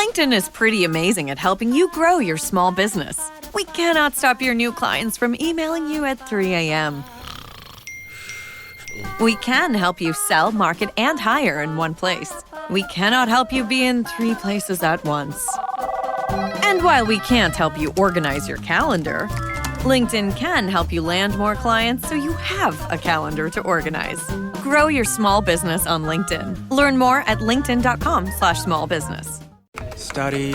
LinkedIn is pretty amazing at helping you grow your small business. We cannot stop your new clients from emailing you at 3 a.m. We can help you sell, market, and hire in one place. We cannot help you be in 3 places at once. And while we can't help you organize your calendar, LinkedIn can help you land more clients so you have a calendar to organize. Grow your small business on LinkedIn. Learn more at linkedin.com/smallbusiness. Study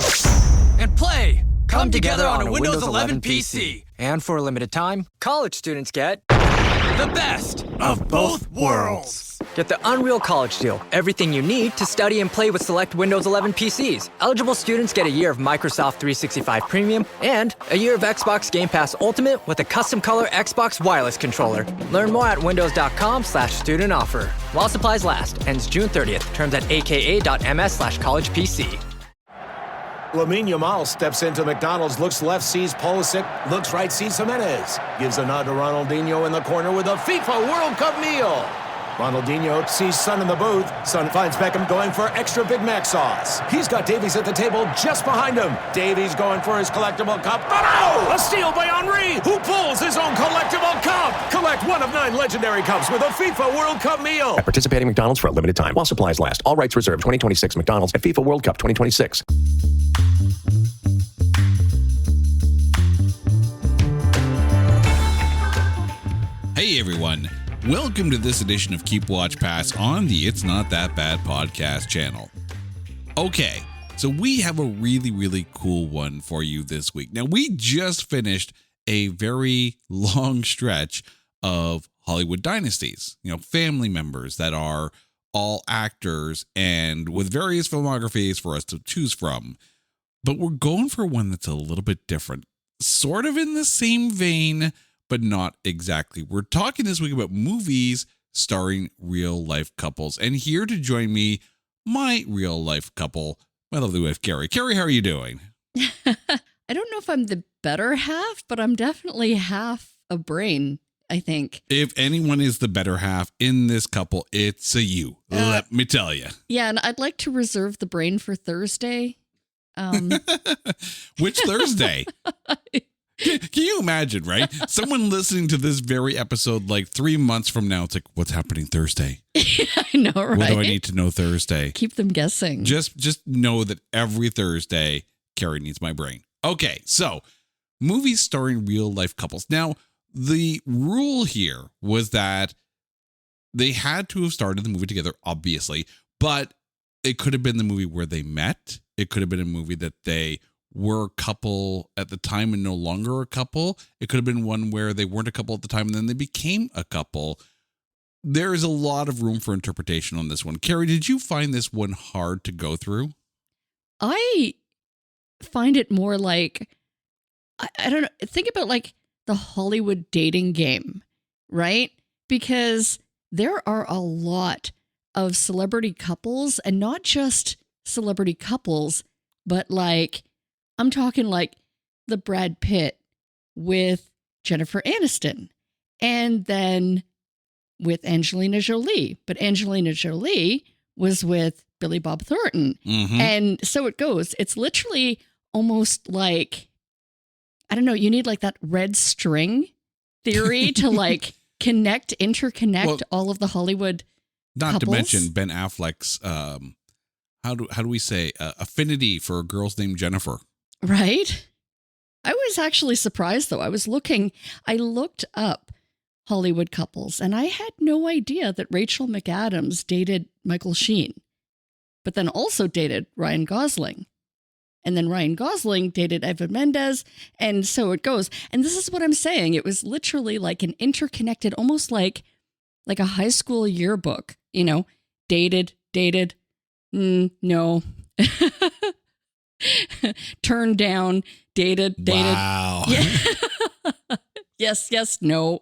and play come together on a Windows 11 PC. And for a limited time, college students get the best of both worlds. Get the Unreal College Deal. Everything you need to study and play with select Windows 11 PCs. Eligible students get a year of Microsoft 365 Premium and a year of Xbox Game Pass Ultimate with a custom color Xbox wireless controller. Learn more at windows.com/student offer. While supplies last. Ends June 30th. Terms at aka.ms/collegepc. Lamine Yamal steps into McDonald's, looks left, sees Pulisic, looks right, sees Jimenez. Gives a nod to Ronaldinho in the corner with a FIFA World Cup meal. Ronaldinho sees Son in the booth. Son finds Beckham going for extra Big Mac sauce. He's got Davies at the table just behind him. Davies going for his collectible cup. But oh! A steal by Henry, who pulls his own collectible cup. Collect one of 9 legendary cups with a FIFA World Cup meal. At participating McDonald's for a limited time while supplies last. All rights reserved. 2026 McDonald's at FIFA World Cup 2026. Hey everyone, welcome to this edition of Keep Watch Pass on the It's Not That Bad podcast channel. Okay, so we have a really cool one for you this week. Now, we just finished a very long stretch of Hollywood dynasties, family members that are all actors and with various filmographies for us to choose from. But we're going for one that's a little bit different, sort of in the same vein, but not exactly. We're talking this week about movies starring real life couples. And here to join me, my real life couple, my lovely wife, Carrie. Carrie, how are you doing? I don't know if I'm the better half, but I'm definitely half a brain, I think. If anyone is the better half in this couple, it's a you. Let me tell you. Yeah, and I'd like to reserve the brain for Thursday. Which Thursday? Can you imagine, right? Someone listening to this very episode like 3 months from now, it's like, what's happening Thursday? I know, right? What do I need to know Thursday? Keep them guessing. Just know that every Thursday, Carrie needs my brain. Okay, so movies starring real life couples. Now, the rule here was that they had to have started the movie together, obviously, but it could have been the movie where they met. It could have been a movie that they were a couple at the time and no longer a couple. It could have been one where they weren't a couple at the time and then they became a couple. There's a lot of room for interpretation on this one. Carrie, did you find this one hard to go through? I find it more like, I don't know, think about like the Hollywood dating game, right? Because there are a lot of celebrity couples, and not just celebrity couples, but like, I'm talking like the Brad Pitt with Jennifer Aniston, and then with Angelina Jolie. But Angelina Jolie was with Billy Bob Thornton. Mm-hmm. And so it goes. It's literally almost like, I don't know, you need like that red string theory to like interconnect all of the Hollywood not couples. To mention Ben Affleck's, how do we say, affinity for girls named Jennifer. Right? I was actually surprised, though. I looked up Hollywood couples, and I had no idea that Rachel McAdams dated Michael Sheen, but then also dated Ryan Gosling. And then Ryan Gosling dated Eva Mendes, and so it goes. And this is what I'm saying. It was literally like an interconnected, almost like a high school yearbook, dated, no. Turned down, dated. Wow. Yeah. Yes, no,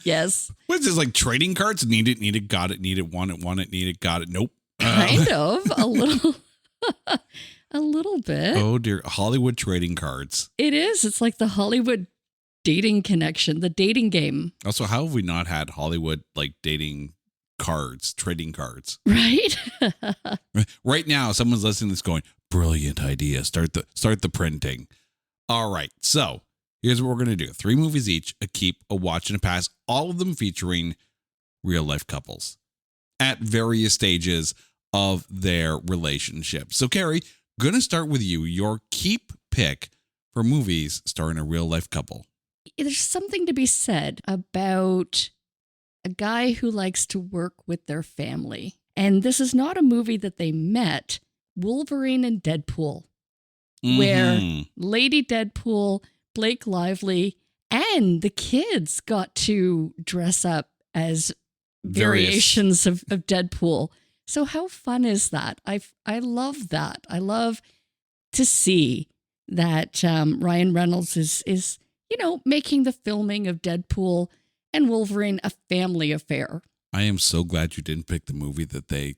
yes. What's this, like trading cards? Need it, got it, need it, want it, need it, got it, nope. Kind of, a little. A little bit. Oh dear, Hollywood trading cards. It is. It's like the Hollywood dating connection, the dating game. Also, how have we not had Hollywood like dating cards, trading cards? Right? Right now, someone's listening to this going, Brilliant idea. Start the printing. All right. So here's what we're going to do. 3 movies each, a keep, a watch, and a pass, all of them featuring real life couples at various stages of their relationship. So Carrie, going to start with you. Your keep pick for movies starring a real life couple. There's something to be said about a guy who likes to work with their family. And this is not a movie that they met, Wolverine and Deadpool, where Lady Deadpool, Blake Lively, and the kids got to dress up as variations of Deadpool. So how fun is that? I love that. I love to see that Ryan Reynolds is making the filming of Deadpool and Wolverine a family affair. I am so glad you didn't pick the movie that they,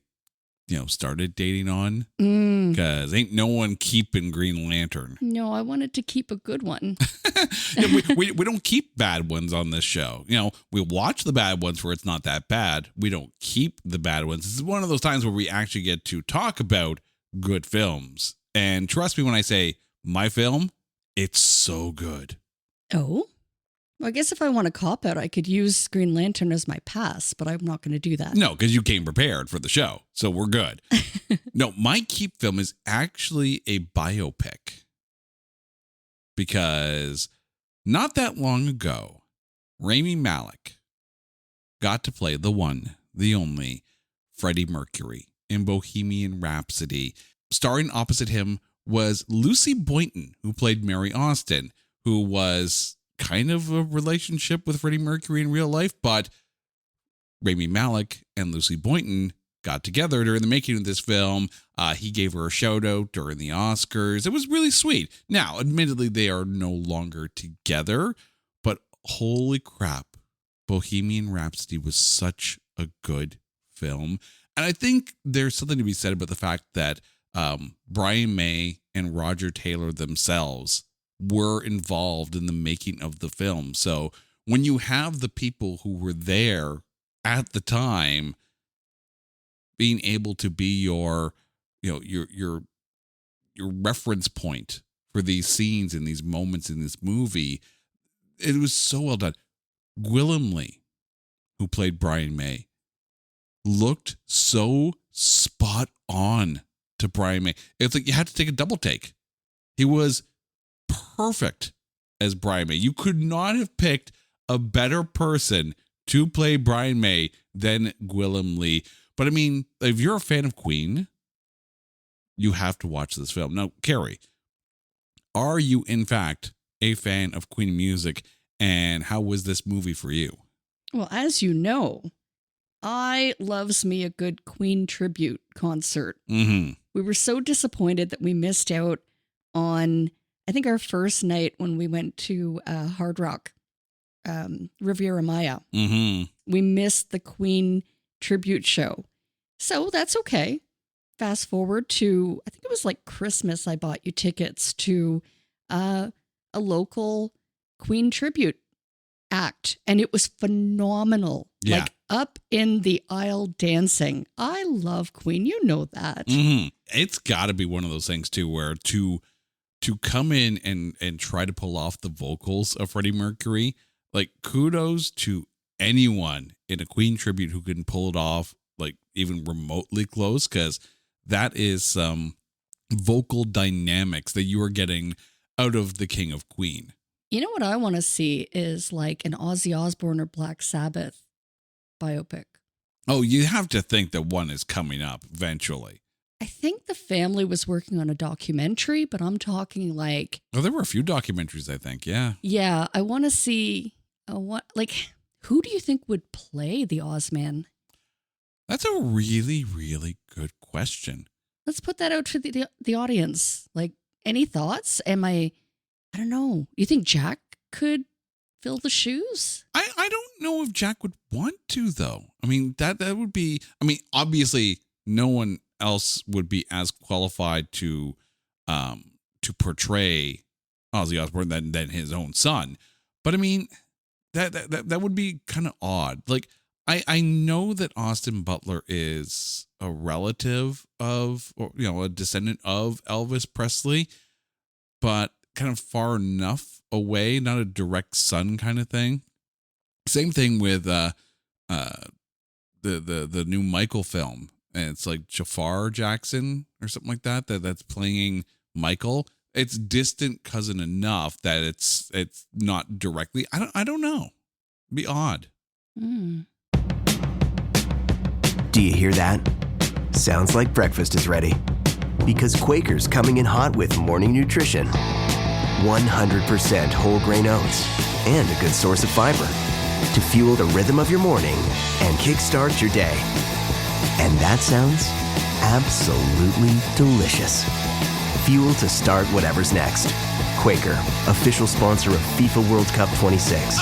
started dating on, because ain't no one keeping Green Lantern. No, I wanted to keep a good one. we don't keep bad ones on this show. We watch the bad ones where it's not that bad. We don't keep the bad ones. This is one of those times where we actually get to talk about good films. And trust me when I say my film, it's so good. Oh? Well, I guess if I want to cop out, I could use Green Lantern as my pass, but I'm not going to do that. No, because you came prepared for the show, so we're good. No, my keep film is actually a biopic, because not that long ago, Rami Malek got to play the one, the only Freddie Mercury in Bohemian Rhapsody. Starring opposite him was Lucy Boynton, who played Mary Austin, who was kind of a relationship with Freddie Mercury in real life, but Rami Malek and Lucy Boynton got together during the making of this film. He gave her a shout out during the Oscars. It was really sweet. Now, admittedly, they are no longer together, but holy crap, Bohemian Rhapsody was such a good film. And I think there's something to be said about the fact that Brian May and Roger Taylor themselves were involved in the making of the film. So when you have the people who were there at the time being able to be your reference point for these scenes and these moments in this movie, it was so well done. Gwilym Lee, who played Brian May, looked so spot on to Brian May. It's like you had to take a double take. He was perfect as Brian May. You could not have picked a better person to play Brian May than Gwilym Lee. But I mean, if you're a fan of Queen, you have to watch this film. Now, Carrie, are you in fact a fan of Queen music, and how was this movie for you? Well, as you know, I loves me a good Queen tribute concert. Mm-hmm. We were so disappointed that we missed out on, I think, our first night when we went to Hard Rock, Riviera Maya. Mm-hmm. We missed the Queen tribute show. So that's okay. Fast forward to, I think it was like Christmas, I bought you tickets to a local Queen tribute act. And it was phenomenal. Yeah. Like up in the aisle dancing. I love Queen. You know that. Mm-hmm. It's got to be one of those things, too, where to come in and try to pull off the vocals of Freddie Mercury, like, kudos to anyone in a Queen tribute who can pull it off, like, even remotely close, because that is some vocal dynamics that you are getting out of the King of Queen. You know what I want to see is like an Ozzy Osbourne or Black Sabbath biopic. Oh, you have to think that one is coming up eventually. I think the family was working on a documentary, but I'm talking like... Oh, there were a few documentaries, I think, yeah. Yeah, I want to see... who do you think would play the Ozman? That's a really, really good question. Let's put that out to the audience. Like, any thoughts? I don't know. You think Jack could fill the shoes? I don't know if Jack would want to, though. I mean, that would be... I mean, obviously, no one else would be as qualified to portray Ozzy Osbourne than his own son. But I mean, that would be kind of odd. Like, I know that Austin Butler is a relative of, or, a descendant of Elvis Presley, but kind of far enough away, not a direct son kind of thing. Same thing with the new Michael film, and it's like Jafar Jackson or something like that's playing Michael. It's distant cousin enough that it's not directly. I don't know. It'd be odd. Mm. Do you hear that? Sounds like breakfast is ready. Because Quaker's coming in hot with morning nutrition. 100% whole grain oats and a good source of fiber to fuel the rhythm of your morning and kickstart your day. And that sounds absolutely delicious. Fuel to start whatever's next. Quaker, official sponsor of FIFA World Cup 26.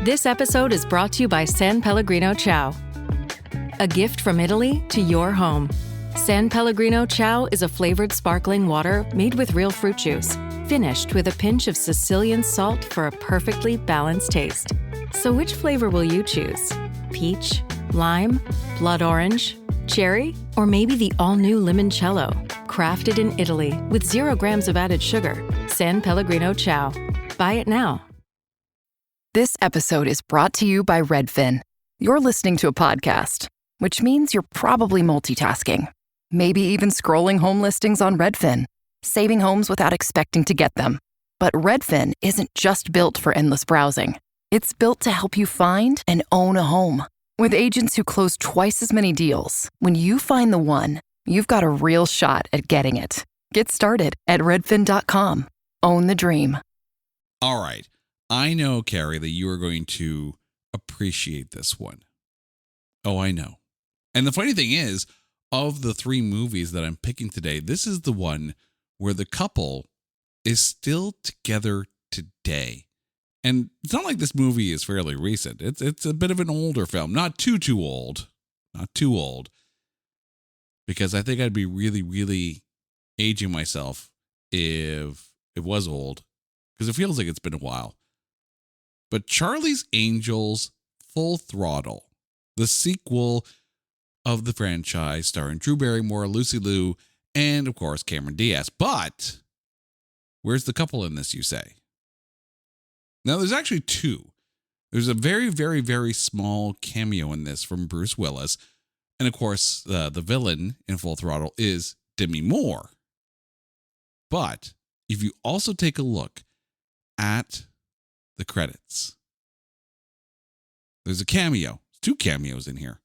This episode is brought to you by San Pellegrino Ciao. A gift from Italy to your home. San Pellegrino Ciao is a flavored sparkling water made with real fruit juice, finished with a pinch of Sicilian salt for a perfectly balanced taste. So which flavor will you choose? Peach, lime, blood orange, cherry, or maybe the all-new limoncello? Crafted in Italy with 0 grams of added sugar. San Pellegrino Ciao. Buy it now. This episode is brought to you by Redfin. You're listening to a podcast, which means you're probably multitasking. Maybe even scrolling home listings on Redfin, saving homes without expecting to get them. But Redfin isn't just built for endless browsing. It's built to help you find and own a home. With agents who close twice as many deals, when you find the one, you've got a real shot at getting it. Get started at redfin.com. Own the dream. All right. I know, Carrie, that you are going to appreciate this one. Oh, I know. And the funny thing is, of the 3 movies that I'm picking today, this is the one where the couple is still together today. And it's not like this movie is fairly recent. It's a bit of an older film. Not too old. Not too old. Because I think I'd be really, really aging myself if it was old. Because it feels like it's been a while. But Charlie's Angels Full Throttle, the sequel of the franchise starring Drew Barrymore, Lucy Liu, and of course Cameron Diaz. But where's the couple in this, you say? Now there's actually 2. There's a very, very, very small cameo in this from Bruce Willis. And of course, the villain in Full Throttle is Demi Moore. But if you also take a look at the credits, there's a cameo, 2 cameos in here,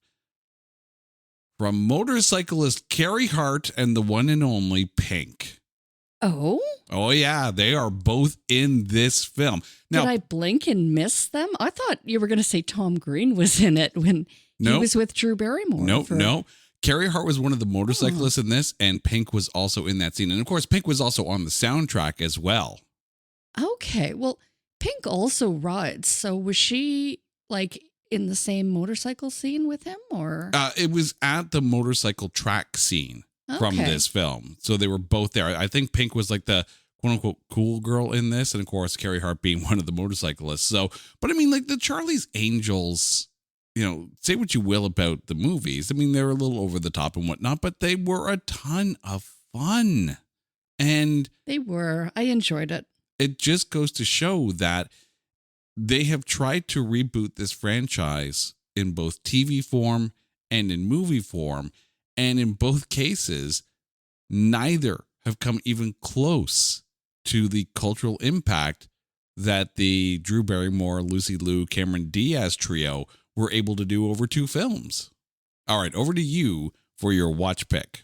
from motorcyclist Carrie Hart and the one and only Pink. Oh? Oh, yeah. They are both in this film. Now, Did I blink and miss them? I thought you were going to say Tom Green was in it when he was with Drew Barrymore. No. Carrie Hart was one of the motorcyclists in this, and Pink was also in that scene. And of course, Pink was also on the soundtrack as well. Okay. Well, Pink also rides. So was she like in the same motorcycle scene with him, or? It was at the motorcycle track scene from this film. So they were both there. I think Pink was like the quote unquote cool girl in this. And of course, Carrie Hart being one of the motorcyclists. So, but I mean, like the Charlie's Angels, say what you will about the movies. I mean, they're a little over the top and whatnot, but they were a ton of fun. And they were. I enjoyed it. It just goes to show that they have tried to reboot this franchise in both TV form and in movie form. And in both cases, neither have come even close to the cultural impact that the Drew Barrymore, Lucy Liu, Cameron Diaz trio were able to do over 2 films. All right, over to you for your watch pick.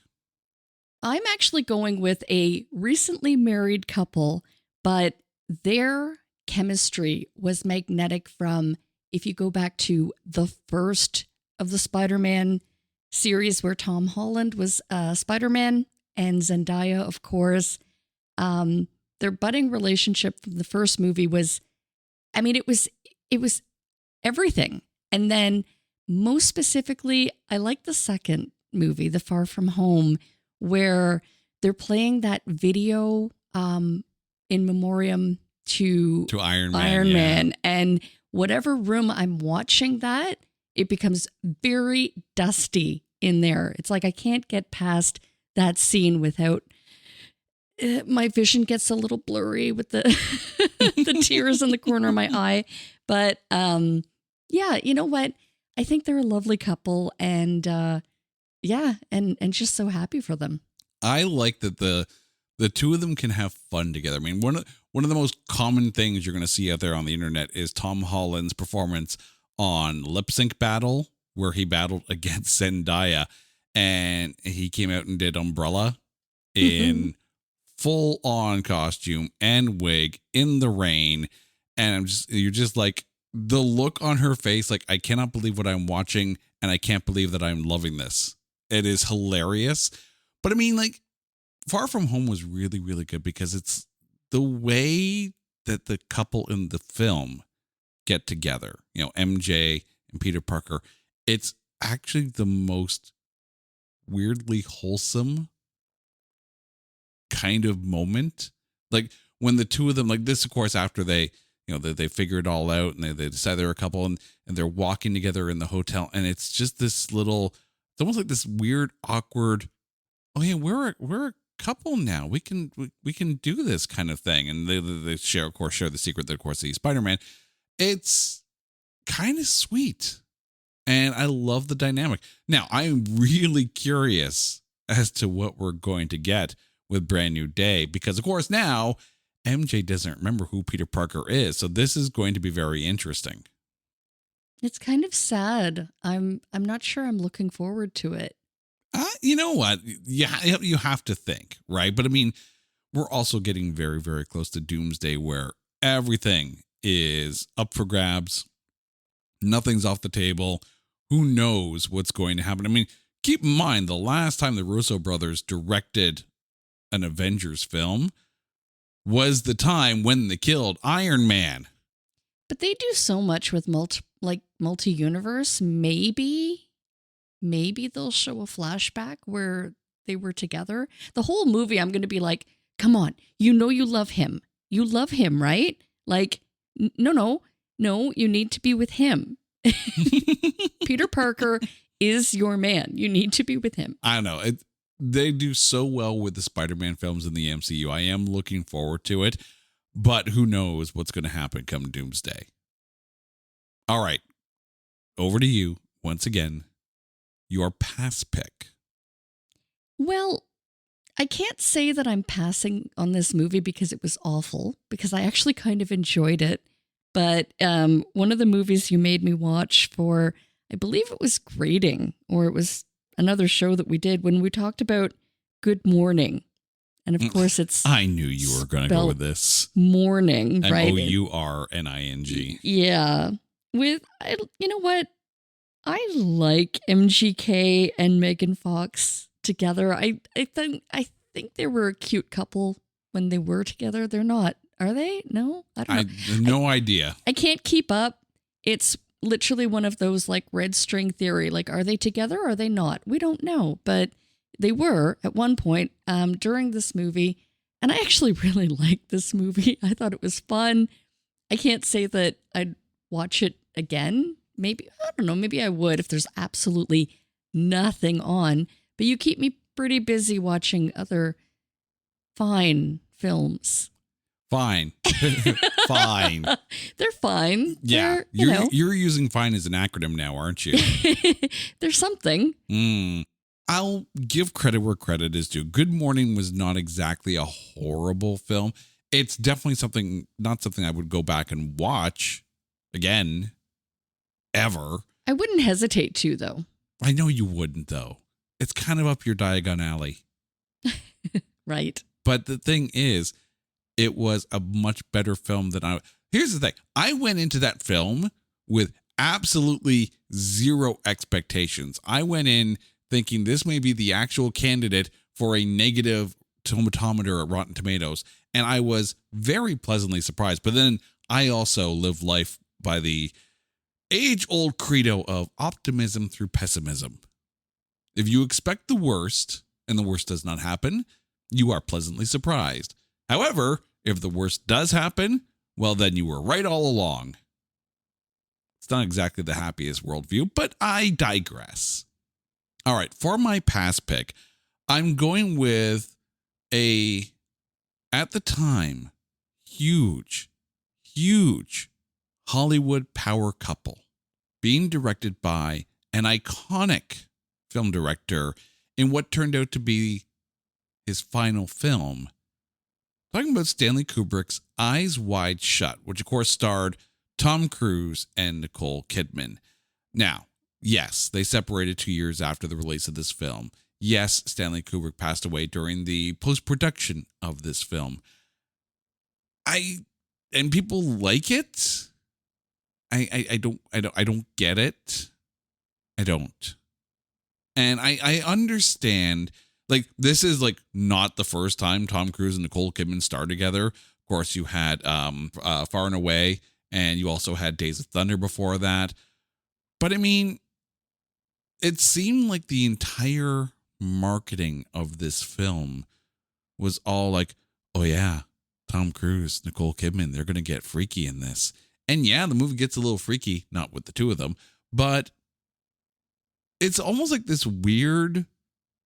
I'm actually going with a recently married couple, but their chemistry was magnetic from, if you go back to the first of the Spider-Man series where Tom Holland was Spider-Man and Zendaya, of course. Their budding relationship from the first movie was, I mean, it was everything. And then most specifically, I like the second movie, The Far From Home, where they're playing that video in memoriam to Iron Man. Iron Man. And whatever room I'm watching that, it becomes very dusty in there. It's like I can't get past that scene without my vision gets a little blurry with the the tears in the corner of my eye. But yeah, you know what? I think they're a lovely couple, and yeah, and just so happy for them. I like that the two of them can have fun together. I mean, one of the most common things you're going to see out there on the internet is Tom Holland's performance on Lip Sync Battle, where he battled against Zendaya, and he came out and did Umbrella in full on costume and wig in the rain. And you're just like, the look on her face, like, I cannot believe what I'm watching, and I can't believe that I'm loving this. It is hilarious. But I mean, like, Far From Home was really, really good because it's the way that the couple in the film get together, you know, MJ and Peter Parker. It's actually the most weirdly wholesome kind of moment. Like when the two of them, like this, of course, after they, you know, they figure it all out and they decide they're a couple, and they're walking together in the hotel, and it's just this little, it's almost like this weird, awkward, oh yeah, we're a couple now. We can do this kind of thing. And they share the secret that, of course, he's Spider-Man. It's kind of sweet. And I love the dynamic. Now, I'm really curious as to what we're going to get with Brand New Day, because of course now MJ doesn't remember who Peter Parker is. So this is going to be very interesting. It's kind of sad. I'm not sure I'm looking forward to it. You know what? You have to think, right? But I mean, we're also getting very, very close to Doomsday, where everything is up for grabs. Nothing's off the table. Who knows what's going to happen? I mean, keep in mind, the last time the Russo brothers directed an Avengers film was the time when they killed Iron Man. But they do so much with multi-universe. Maybe they'll show a flashback where they were together. The whole movie, I'm going to be like, come on, you know you love him. You love him, right? Like, no, you need to be with him. Peter Parker is your man. You need to be with him. I don't know. They do so well with the Spider-Man films in the MCU. I am looking forward to it, but who knows what's going to happen come Doomsday. All right. Over to you once again. Your pass pick. Well, I can't say that I'm passing on this movie because it was awful, because I actually kind of enjoyed it. But one of the movies you made me watch for, I believe it was grading, or it was another show that we did when we talked about Good Morning. And of course it's... I knew you were going to go with this. Morning, right? MOURNING. Yeah. You know what? I like MGK and Megan Fox together. I think they were a cute couple when they were together. They're not, are they? No, I don't know. I have no idea. I can't keep up. It's literally one of those like red string theory. Like, are they together or are they not? We don't know, but they were at one point during this movie. And I actually really liked this movie. I thought it was fun. I can't say that I'd watch it again. Maybe, I don't know, maybe I would if there's absolutely nothing on. But you keep me pretty busy watching other fine films. Fine. Fine. They're fine. Yeah. You're using fine as an acronym now, aren't you? There's something. I'll give credit where credit is due. Good Morning was not exactly a horrible film. It's definitely not something I would go back and watch again, ever. I wouldn't hesitate to, though. I know you wouldn't, though. It's kind of up your Diagon alley. Right. But the thing is, it was a much better film than Here's the thing. I went into that film with absolutely zero expectations. I went in thinking this may be the actual candidate for a negative tomatometer at Rotten Tomatoes. And I was very pleasantly surprised. But then I also live life by the age-old credo of optimism through pessimism. If you expect the worst, and the worst does not happen, you are pleasantly surprised. However, if the worst does happen, well, then you were right all along. It's not exactly the happiest worldview, but I digress. All right, for my pass pick, I'm going with at the time, huge Hollywood power couple being directed by an iconic film director in what turned out to be his final film. Talking about Stanley Kubrick's Eyes Wide Shut, which of course starred Tom Cruise and Nicole Kidman. Now, yes, they separated 2 years after the release of this film. Yes, Stanley Kubrick passed away during the post-production of this film. And people like it. I don't get it. I don't. And I understand, like, this is like not the first time Tom Cruise and Nicole Kidman starred together. Of course, you had Far and Away, and you also had Days of Thunder before that. But I mean, it seemed like the entire marketing of this film was all like, oh yeah, Tom Cruise, Nicole Kidman, they're going to get freaky in this. And yeah, the movie gets a little freaky, not with the two of them, but it's almost like this weird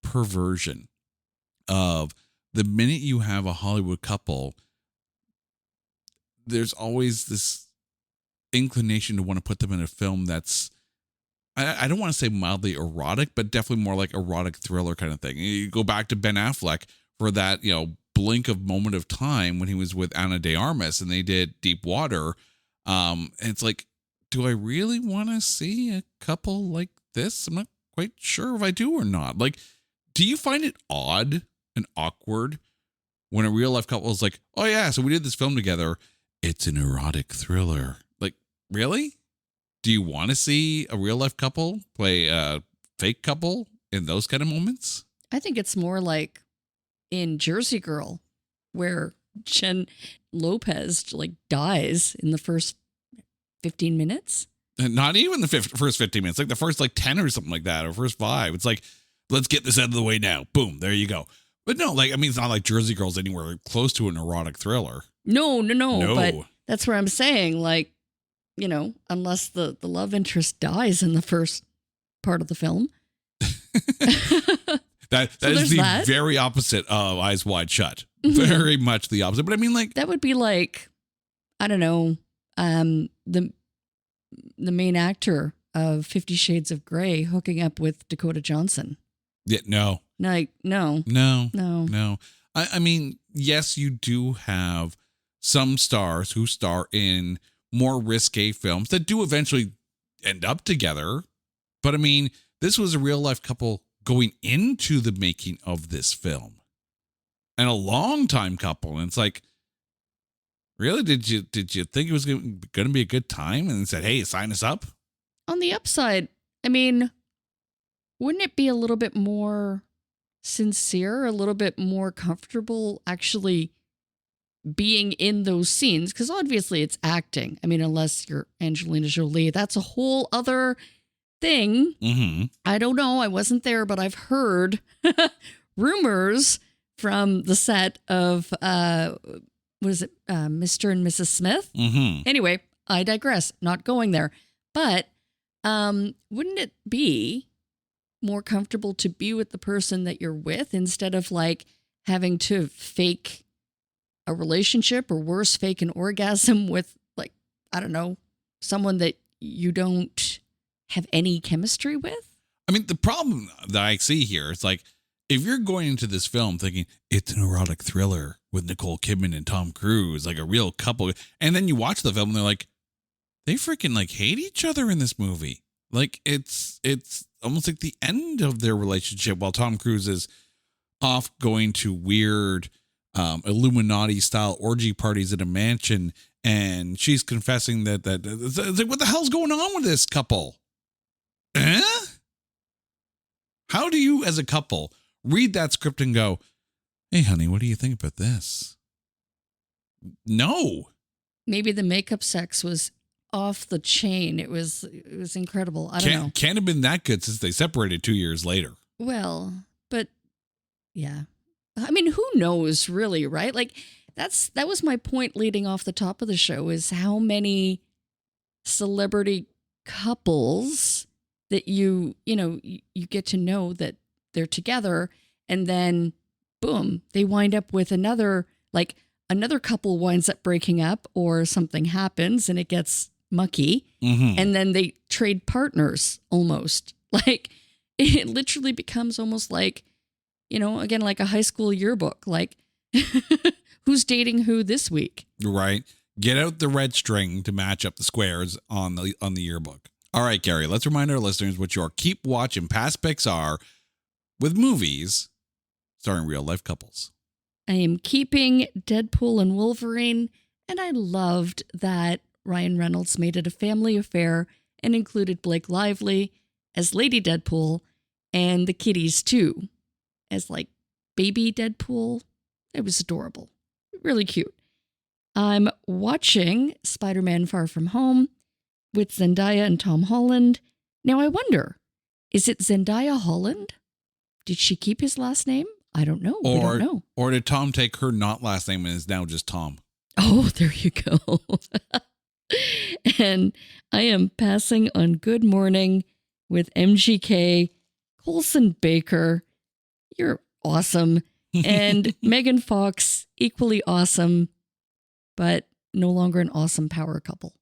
perversion of the minute you have a Hollywood couple, there's always this inclination to want to put them in a film that's, I don't want to say mildly erotic, but definitely more like erotic thriller kind of thing. You go back to Ben Affleck for that, blink of moment of time when he was with Ana de Armas and they did Deep Water. And it's like, do I really want to see a couple like this? I'm not quite sure if I do or not. Like, do you find it odd and awkward when a real life couple is like, oh yeah, so we did this film together. It's an erotic thriller. Like, really? Do you want to see a real life couple play a fake couple in those kind of moments? I think it's more like in Jersey Girl, where Jen Lopez like dies in the first 15 minutes. Not even the first 15 minutes, like the first 10 or something like that, or first 5. It's like, let's get this out of the way now. Boom, there you go. But no, it's not like Jersey Girl's anywhere close to an erotic thriller. No. But that's where I'm saying, unless the love interest dies in the first part of the film. That is the very opposite of Eyes Wide Shut. Very much the opposite. But I mean, that would be like, I don't know, the main actor of 50 Shades of Grey hooking up with Dakota Johnson. Yeah, no. No. I mean, yes, you do have some stars who star in more risque films that do eventually end up together. But I mean, this was a real life couple going into the making of this film, and a long time couple. And it's like, really, did you think it was going to be a good time and said, hey, sign us up? On the upside, I mean, wouldn't it be a little bit more sincere, a little bit more comfortable actually being in those scenes? Because obviously it's acting. I mean, unless you're Angelina Jolie, that's a whole other thing. Mm-hmm. I don't know. I wasn't there, but I've heard rumors from the set of, what is it? Mr. and Mrs. Smith. Mm-hmm. Anyway, I digress. Not going there. But wouldn't it be more comfortable to be with the person that you're with instead of having to fake a relationship, or worse, fake an orgasm with I don't know, someone that you don't have any chemistry with? I mean, the problem that I see here is if you're going into this film thinking it's an erotic thriller with Nicole Kidman and Tom Cruise, like a real couple, and then you watch the film and they're like, they freaking hate each other in this movie. It's almost like the end of their relationship while Tom Cruise is off going to weird Illuminati style orgy parties at a mansion, and she's confessing that it's like, what the hell's going on with this couple? How do you, as a couple, read that script and go, hey, honey, what do you think about this? No. Maybe the makeup sex was off the chain. It was incredible. I don't know. Can't have been that good since they separated 2 years later. Well, but yeah. I mean, who knows really, right? that was my point leading off the top of the show, is how many celebrity couples that you get to know that they're together, and then boom, they wind up with another couple winds up breaking up, or something happens and it gets mucky, and then they trade partners almost. Like, it literally becomes almost like, again, like a high school yearbook, like who's dating who this week? Right. Get out the red string to match up the squares on the yearbook. All right, Carrie, let's remind our listeners what your keep, watch, and past picks are with movies starring real life couples. I am keeping Deadpool and Wolverine, and I loved that Ryan Reynolds made it a family affair and included Blake Lively as Lady Deadpool and the kitties too, as like baby Deadpool. It was adorable. Really cute. I'm watching Spider-Man Far From Home with Zendaya and Tom Holland. Now I wonder, is it Zendaya Holland? Did she keep his last name? I don't know. We don't know. Or did Tom take her not last name and is now just Tom? Oh, there you go. And I am passing on Good Morning with MGK, Colson Baker. You're awesome. And Megan Fox, equally awesome, but no longer an awesome power couple.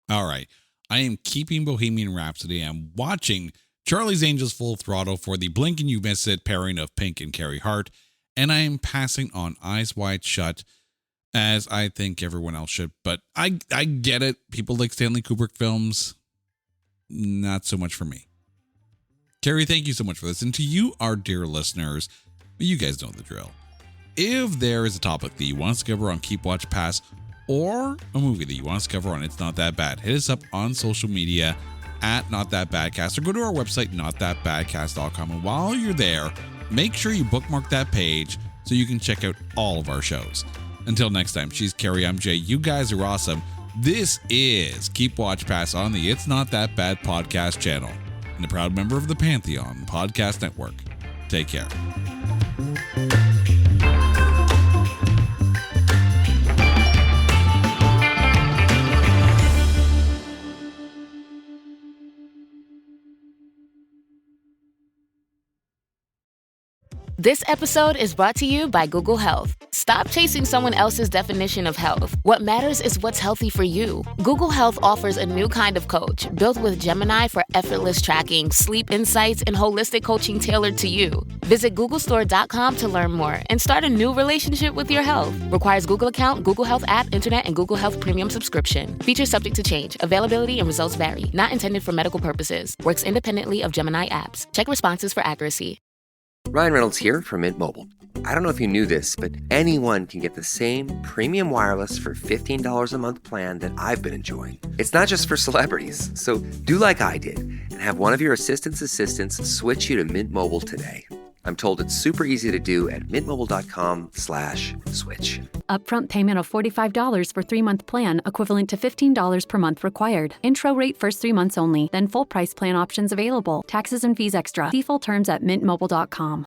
All right. I am keeping Bohemian Rhapsody. I'm watching Charlie's Angels Full Throttle for the blink and you miss it pairing of Pink and Carrie Hart. And I am passing on Eyes Wide Shut, as I think everyone else should. But I get it. People like Stanley Kubrick films. Not so much for me. Carrie, thank you so much for this. And to you, our dear listeners, you guys know the drill. If there is a topic that you want us to cover on Keep Watch Pass, or a movie that you want us to cover on It's Not That Bad, hit us up on social media at Not That Badcast, or go to our website, notthatbadcast.com. And while you're there, make sure you bookmark that page so you can check out all of our shows. Until next time, she's Carrie, I'm Jay. You guys are awesome. This is Keep Watch Pass on the It's Not That Bad podcast channel, and a proud member of the Pantheon Podcast Network. Take care. This episode is brought to you by Google Health. Stop chasing someone else's definition of health. What matters is what's healthy for you. Google Health offers a new kind of coach built with Gemini for effortless tracking, sleep insights, and holistic coaching tailored to you. Visit googlestore.com to learn more and start a new relationship with your health. Requires Google account, Google Health app, internet, and Google Health Premium subscription. Features subject to change. Availability and results vary. Not intended for medical purposes. Works independently of Gemini apps. Check responses for accuracy. Ryan Reynolds here from Mint Mobile. I don't know if you knew this, but anyone can get the same premium wireless for $15 a month plan that I've been enjoying. It's not just for celebrities. So do like I did and have one of your assistants switch you to Mint Mobile today. I'm told it's super easy to do at mintmobile.com/switch. Upfront payment of $45 for 3-month plan, equivalent to $15 per month required. Intro rate first 3 months only, then full price plan options available. Taxes and fees extra. See full terms at mintmobile.com.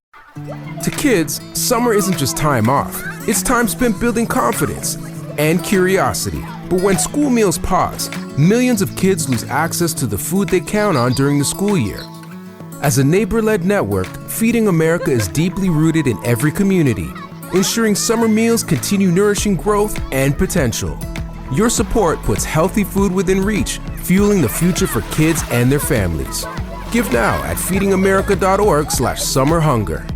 To kids, summer isn't just time off. It's time spent building confidence and curiosity. But when school meals pause, millions of kids lose access to the food they count on during the school year. As a neighbor-led network, Feeding America is deeply rooted in every community, ensuring summer meals continue nourishing growth and potential. Your support puts healthy food within reach, fueling the future for kids and their families. Give now at feedingamerica.org/summerhunger.